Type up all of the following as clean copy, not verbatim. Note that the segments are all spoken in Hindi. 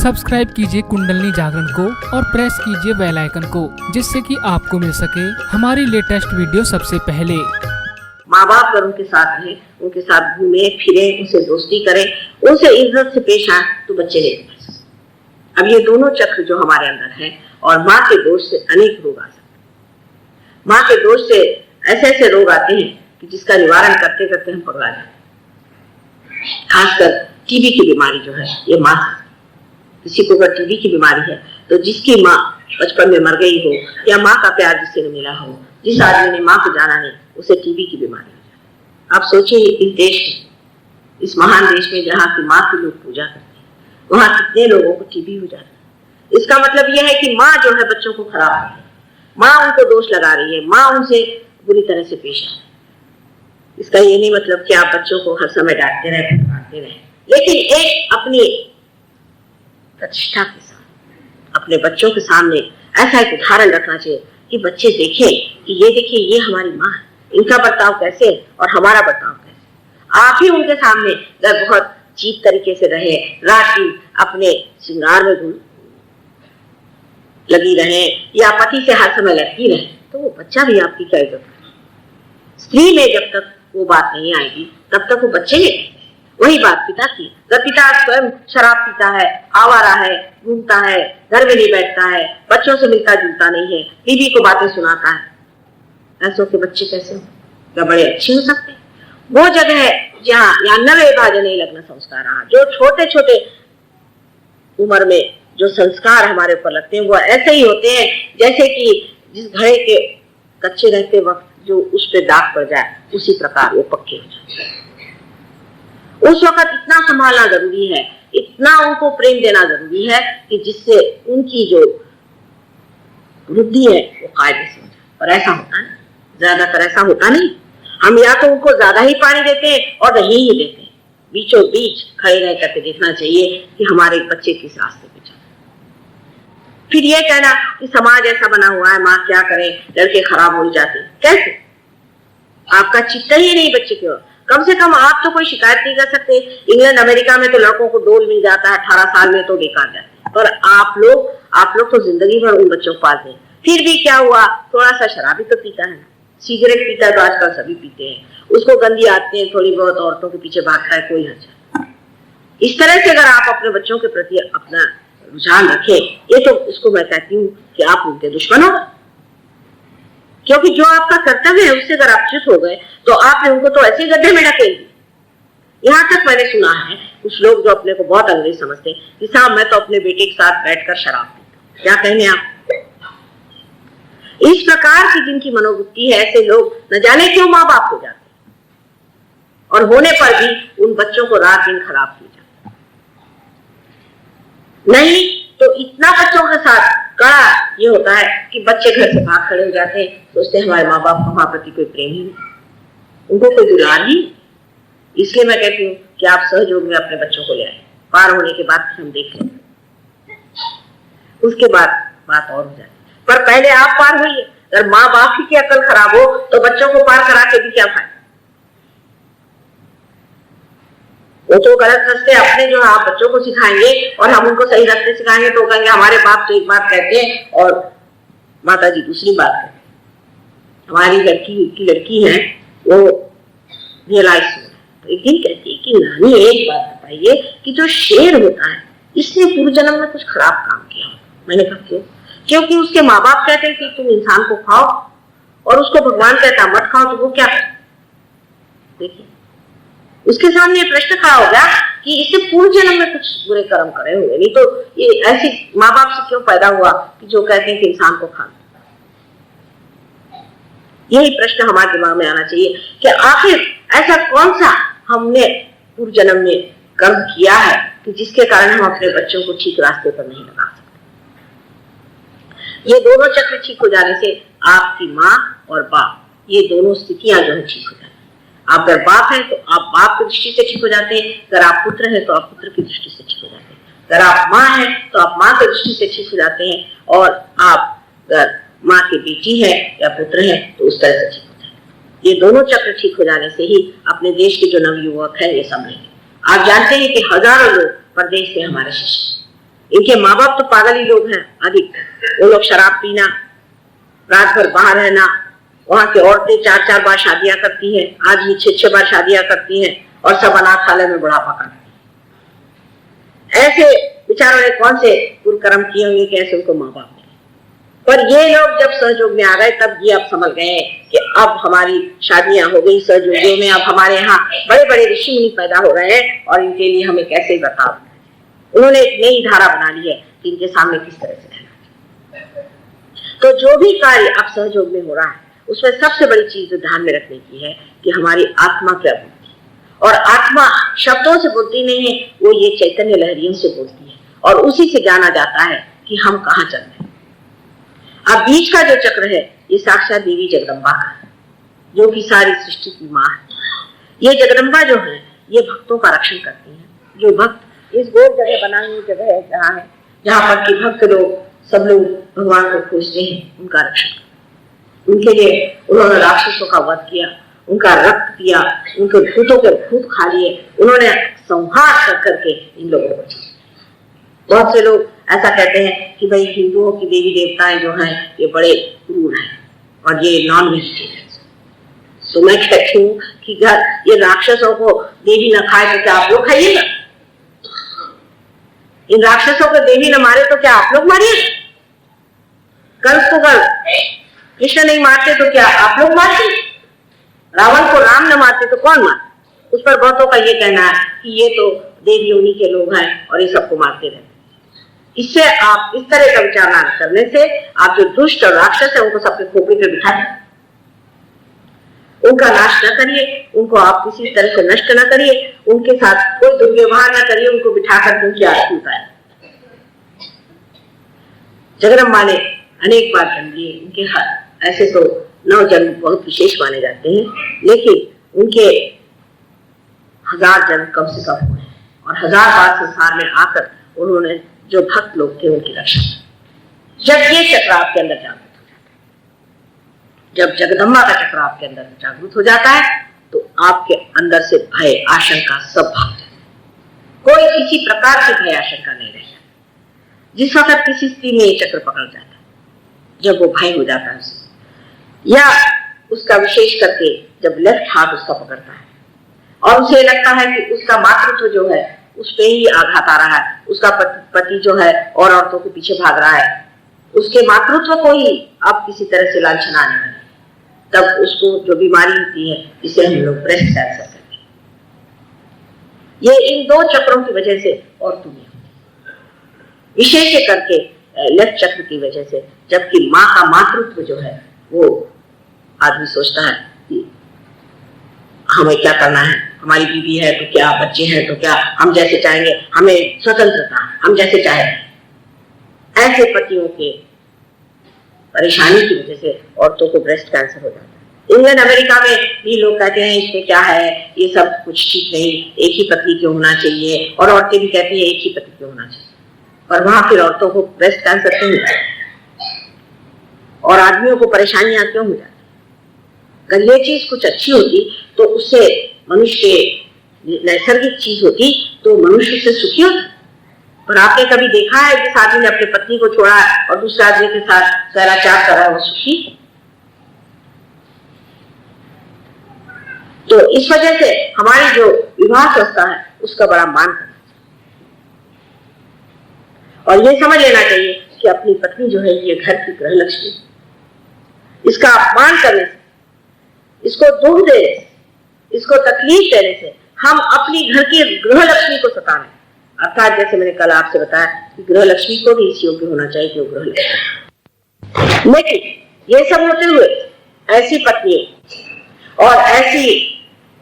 सब्सक्राइब कीजिए कुंडलनी जागरण को और प्रेस कीजिए बेल आइकन को, जिससे कि आपको मिल सके हमारी लेटेस्ट वीडियो सबसे पहले। माँ बाप अगर उनके साथ रहे, उनके साथ घूमे फिरे, उनसे दोस्ती करें, उनसे इज्जत से पेश आए तो बच्चे नहीं। अब ये दोनों चक्र जो हमारे अंदर है, और माँ के दोष से अनेक रोग आ सकते हैं। माँ के दोष से ऐसे ऐसे रोग आते हैं कि जिसका निवारण करते करते हम पगला जाते हैं। खासकर टीबी की बीमारी जो है, ये माँ, किसी को अगर टीबी की बीमारी है तो जिसकी माँ बचपन में मर गई हो या माँ का प्यार जिससे न मिला हो, जिस आदमी ने माँ को जाना नहीं, उसे टीबी की बीमारी हो जाए। आप सोचिए इस देश में, इस महान देश में जहाँ की माँ की लोग पूजा करते हैं, वहाँ कितने लोगों को टीबी हो जाता है। इसका मतलब यह है कि माँ जो है बच्चों को खराब कर रही है, माँ उनको दोष लगा रही है, माँ उनसे बुरी तरह से पेश आ रही है। इसका ये नहीं मतलब कि आप बच्चों को हर समय डांटते रहे, फटकारते रहे, लेकिन एक अपनी प्रतिष्ठा के साथ अपने बच्चों के सामने ऐसा एक उदाहरण रखना चाहिए कि बच्चे देखें कि ये देखिए ये हमारी माँ है, इनका बर्ताव कैसे और हमारा बर्ताव कैसे। आप ही उनके सामने अगर बहुत चीप तरीके से रहे, रात दिन अपने श्रृंगार में लगी रहे या पति से हर समय लड़ती रहे, तो वो बच्चा भी आपकी क्या इज्जत करे। स्त्री में जब तक वो बात नहीं आएगी तब तक वो बच्चे नहीं। वही बात पिता की, जब पिता स्वयं शराब पीता है, आवारा है, घूमता है, घर में नहीं बैठता है, बच्चों से मिलता जुलता नहीं है, बीवी को बातें सुनाता है, ऐसों के बच्चे कैसे हो? क्या बड़े अच्छे हो सकते हैं? वो जगह है जहाँ या नवे भाजने लग्न संस्कार, जो छोटे छोटे उम्र में जो संस्कार हमारे ऊपर लगते हैं वो ऐसे ही होते हैं जैसे कि जिस घड़े के कच्चे रहते वक्त जो उस पे दाग पड़ जाए, उसी प्रकार वो पक्के हो जाते। उस वक्त इतना संभालना जरूरी है, इतना उनको प्रेम देना जरूरी है कि जिससे उनकी जो वृद्धि है वो कायदे से हो जाए। पर ऐसा होता नहीं, ज्यादातर ऐसा होता नहीं। हम या तो उनको ज्यादा ही पानी देते हैं और नहीं ही देते हैं। बीचों बीच खड़े रह करके देखना चाहिए कि हमारे बच्चे किस रास्ते पे चल रहे। फिर ये कहना कि समाज ऐसा बना हुआ है, माँ क्या करे, लड़के खराब हो जाते, कैसे? आपका चित्त ही नहीं बच्चे की ओर। कम से कम आप तो कोई शिकायत नहीं कर सकते। इंग्लैंड अमेरिका में तो लड़कों को डोल मिल जाता है, 18 साल में तो बेकार जाते, पर आप लोग तो जिंदगी भर उन बच्चों को पालते हैं। फिर भी क्या हुआ, थोड़ा सा शराबी तो पीता है, सिगरेट पीता है, तो आजकल सभी पीते हैं, उसको गंदी आदतें हैं, थोड़ी बहुत औरतों के पीछे भागता है, कोई हर्ज। इस तरह से अगर आप अपने बच्चों के प्रति अपना रुझान रखें, ये तो इसको मैं कहती हूँ कि आप उनके दुश्मन हो। क्योंकि जो आपका कर्तव्य है उससे अगर आप च्युत हो गए तो आपने उनको तो ऐसे गड्ढे में ढकेल। यहाँ तक मैंने सुना है कुछ लोग जो अपने को बहुत अंग्रेज समझते हैं कि साहब मैं तो अपने बेटे के साथ बैठकर शराब पीता। क्या कहेंगे आप? इस प्रकार की जिनकी मनोवृत्ति है, ऐसे लोग न जाने क्यों माँ बाप हो जाते हैं, और होने पर भी उन बच्चों को रात दिन खराब किया जाता है। नहीं तो इतना बच्चों के साथ कड़ा ये होता है कि बच्चे घर से भाग खड़े हो जाते हैं, सोचते हैं हमारे माँ बाप को हमारे प्रति कोई प्रेम ही नहीं, उनको कोई दुलार ही। इसलिए मैं कहती हूँ कि आप सहयोग में अपने बच्चों को ले आए। पार होने के बाद हम देख लें, उसके बाद बात और हो जाती। पर पहले आप पार होइए। अगर माँ बाप की अकल खराब हो तो बच्चों को पार करा के भी क्या फायदा? वो तो गलत रास्ते अपने जो आप बच्चों को सिखाएंगे और हम उनको सही रास्ते सिखाएंगे तो कहेंगे हमारे बाप तो एक बात कहते हैं और माता जी दूसरी बात कहते हैं। हमारी लड़की है वो रियलाइज हो, एक दिन कहती है कि नानी एक बात बताइए कि जो शेर होता है इसने पूर्व जन्म में कुछ खराब काम किया। मैंने कहा क्यों? क्योंकि उसके माँ बाप कहते हैं कि तुम इंसान को खाओ और उसको भगवान कहता मत खाओ, तो वो क्या करे? देखिए उसके सामने प्रश्न खड़ा हो गया कि इसे पूर्व जन्म में कुछ बुरे कर्म करे हुए, नहीं तो ये ऐसी माँ बाप से क्यों पैदा हुआ कि जो कहते हैं कि इंसान को खाना। यही प्रश्न हमारे दिमाग में आना चाहिए कि आखिर ऐसा कौन सा हमने पूर्व जन्म में कर्म किया है कि जिसके कारण हम अपने बच्चों को ठीक रास्ते पर नहीं लगा सकते। ये दोनों चक्र ठीक हो जाने से आपकी माँ और बाप, ये दोनों स्थितियां जो है ठीक हो जाती है। आप अगर बाप हैं तो आप बाप की दृष्टि से ठीक हो जाते हैं, अगर आप पुत्र हैं तो आप पुत्र की दृष्टि से ठीक हो जाते हैं, अगर आप माँ हैं तो आप माँ की दृष्टि से ठीक हो जाते हैं, और आप अगर माँ की बेटी है या पुत्र है तो उस तरह से ठीक हो जाते हैं। ये दोनों चक्र ठीक हो जाने से ही अपने देश के जो नवयुवक है ये संभलेंगे। आप जानते हैं कि हजारों लोग परदेश से हमारे शिष्य, इनके माँ बाप तो पागल ही लोग हैं अधिक। वो लोग शराब पीना, रात भर बाहर रहना, वहां की औरतें 4-4 बार शादियां करती हैं, आज भी 6-6 बार शादियां करती हैं और सब अनाथालय में बुढ़ापा करती हैं। ऐसे बेचारों ने कौन से कुकर्म किए होंगे कि ऐसे उनको माँ बाप मिले। पर ये लोग जब सहयोग में आ गए तब ये अब समझ गए कि अब हमारी शादियां हो गई सहयोगियों में, अब हमारे यहाँ बड़े बड़े ऋषि मुनि पैदा हो रहे हैं और इनके लिए हमें कैसे बताओ। उन्होंने एक नई धारा बना ली है कि इनके सामने किस तरह से रहना। तो जो भी कार्य अब सहयोग में हो रहा है उसमें सबसे बड़ी चीज जो ध्यान में रखने की है कि हमारी आत्मा क्या बोलती है। और आत्मा शब्दों से बोलती नहीं है, वो ये चैतन्य लहरियों से बोलती है और उसी से जाना जाता है कि हम कहाँ चल रहे हैं। अब बीच का जो चक्र है ये साक्षात देवी जगदम्बा का है, जो कि सारी सृष्टि की माँ है। ये जगदम्बा जो है ये भक्तों का रक्षण करती है। जो भक्त इस गोल जगह बनाई हुई जगह है जहाँ पर कि भक्त लोग सब लोग भगवान को खोजते हैं, उनका रक्षण। उनके लिए उन्होंने राक्षसों का वध किया, उनका रक्त पिया, उनके भूतों के भूत खा लिए, उन्होंने संहार कर करके इन लोगों को बचाया। बहुत से लोग ऐसा कहते हैं कि भाई हिंदुओं की देवी देवताएं जो हैं ये बड़े क्रूर हैं और ये नॉन वेजिटेरियन। तो मैं कहती हूँ कि घर ये राक्षसों को देवी न खाए तो क्या आप लोग खाइएगा? इन राक्षसों को देवी न मारे तो क्या आप लोग मारिएगा? कंस को कृष्ण नहीं मारते तो क्या आप लोग मारते? रावण को राम न मारते तो कौन मारते? उस पर बहुतों का ये कहना है कि ये तो देवी उन्हीं के लोग हैं और ये सबको मारते रहते। इससे आप इस तरह का विचार न करने से आप जो दुष्ट और राक्षस है उनको सबके खोपड़ी पे बिठा दें, उनका नाश न करिए, उनको आप किसी तरह से नष्ट न करिए, उनके साथ कोई दुर्व्यवहार न करिए, उनको बिठाकर उनकी आरती उतारें। जगदम्बा ने अनेक बार जन्म लिए, उनके हाथ ऐसे तो 9 जन्म बहुत विशेष माने जाते हैं, लेकिन उनके 1000 जन्म कम से कम हुए और 1000 बार संसार में आकर उन्होंने जो भक्त लोग थे उनकी रक्षा। जब ये चक्र आपके अंदर जागृत हो जाता है, जब जगदम्बा का चक्र आपके अंदर जागृत हो जाता है तो आपके अंदर से भय आशंका सब भाग जाता है। कोई किसी प्रकार की भय आशंका नहीं रहता। जिस वक्त किसी स्त्री में ये चक्र पकड़ जाता है, जब वो भय हो जाता है उसे, या उसका विशेष करके जब लेफ्ट हाथ उसका पकड़ता है और उसे लगता है कि उसका मातृत्व जो है उस पे ही आघात आ रहा है, उसका पति जो है और औरतों के पीछे भाग रहा है, उसके मातृत्व को ही अब किसी तरह से लांछन आने वाली, तब उसको जो बीमारी होती है जिसे हम लोग ब्रेस्ट कैंसर कहते हैं, ये इन 2 चक्रों की वजह से औरतों में विशेष करके लेफ्ट चक्र की वजह से। जबकि माँ का मातृत्व जो है वो आदमी सोचता है कि हमें क्या करना है, हमारी बीवी है तो क्या, बच्चे हैं तो क्या, हम जैसे चाहेंगे, हमें स्वतंत्रता, हम जैसे चाहेंगे। ऐसे पतियों के परेशानी की वजह से औरतों को ब्रेस्ट कैंसर हो जाता है। इंग्लैंड अमेरिका में भी लोग कहते हैं इसमें क्या है, ये सब कुछ ठीक नहीं, एक ही पति क्यों होना चाहिए, और औरतें भी कहती है एक ही पति क्यों होना चाहिए। पर वहां फिर औरतों को ब्रेस्ट कैंसर क्यों होता है और आदमियों को परेशानियां क्यों हो जाती? अगर ये चीज कुछ अच्छी होती तो उससे मनुष्य के नैसर्गिक चीज होती तो मनुष्य से सुखी होता। पर आपने कभी देखा है जिस आदमी ने अपनी पत्नी को छोड़ा और दूसरे आदमी के साथ सहराचार करा वो सुखी? तो इस वजह से हमारी जो विवाह संस्था है उसका बड़ा मान करना और ये समझ लेना चाहिए कि अपनी पत्नी जो है ये घर की गृह लक्ष्मी, इसका अपमान करने से, इसको दुख देने से, इसको तकलीफ देने से हम अपनी घर की गृह लक्ष्मी को सता रहे। अर्थात जैसे मैंने कल आपसे बताया कि गृह लक्ष्मी को भी इस योग्य होना चाहिए कि वो गृह लक्ष्मी। लेकिन ये सब होते हुए ऐसी पत्नियों और ऐसी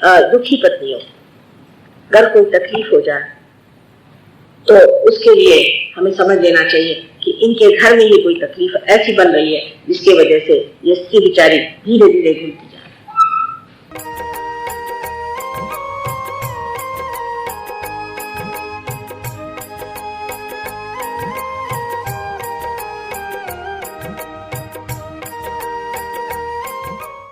दुखी पत्नियों अगर कोई तकलीफ हो जाए तो उसके लिए हमें समझ लेना चाहिए कि इनके घर में ही कोई तकलीफ ऐसी बन रही है जिसकी वजह से ये स्त्री बेचारी धीरे धीरे गिरती जाए।